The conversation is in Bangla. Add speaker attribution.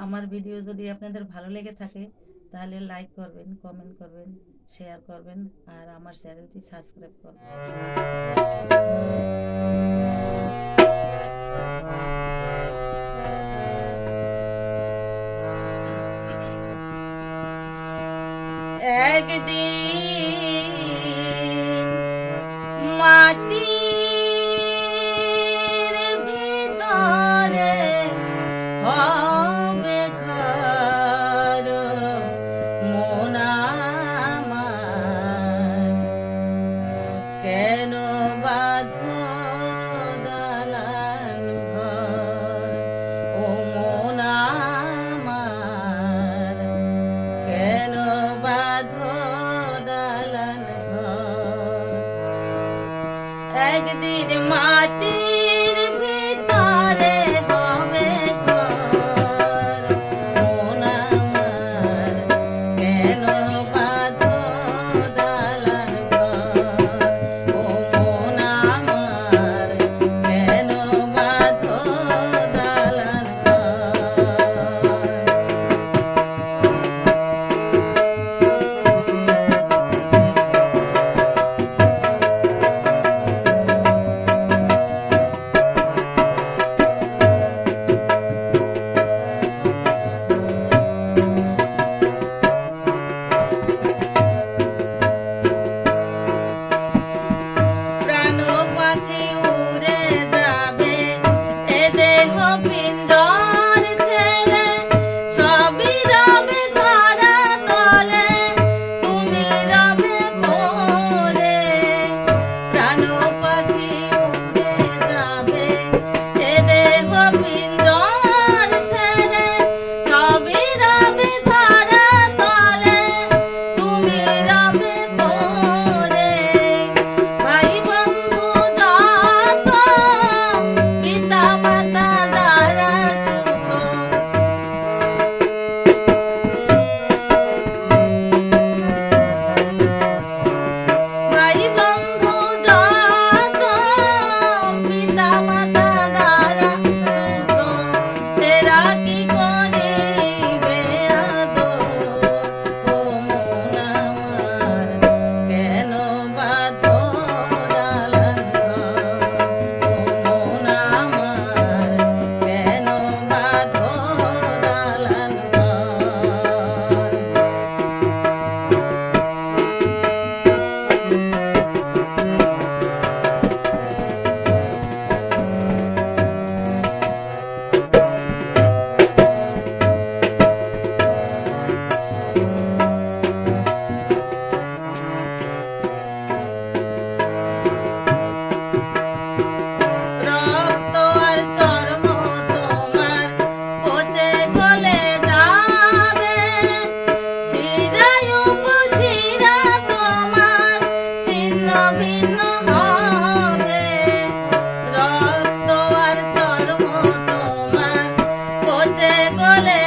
Speaker 1: আমার ভিডিও যদি আপনাদের ভালো লেগে থাকে তাহলে লাইক করবেন, কমেন্ট করবেন, শেয়ার করবেন আর আমার চ্যানেলটি সাবস্ক্রাইব করবেন। একদিন মাটির ভিতরে হবে ঘর মন আমার, কেন বাঁধো দালান ঘর ও মন আমার, কেন বাঁধো দালান ঘর। একদিন মাটির ভিতরে হবে ঘর মন আমার, কেন বাঁধো দালান ঘর ও মন আমার, কেন বাঁধো দালান ঘর। প্রাণ পাখি উড়ে যাবে এ দেহ পিঞ্জর ছেড়ে, সবই রবে ধরা তলে, তুমি রবে পড়ে। প্রাণ পাখি উড়ে যাবে এ দেহ পিঞ্জর ছেড়ে, সবই রবে ধরা তলে, তুমি রবে পড়ে। ভাই বন্ধু যত পিতা মাতা দ্বারা সুত, ভাই বন্ধু যত পিতা মাতা দ্বারা সুত, এরা কি করিবে আদর ও মন আমার, কেন বাঁধো দালান ঘর ও মন আমার, কেন বাঁধো দালান ঘর। রক্ত আর চর্ম তোমার পচে গলে যাবে, শিরায় উপশিরা তোমার ছিন্ন ভিন্ন হবে। রক্ত আর চর্ম তোমার পচে গলে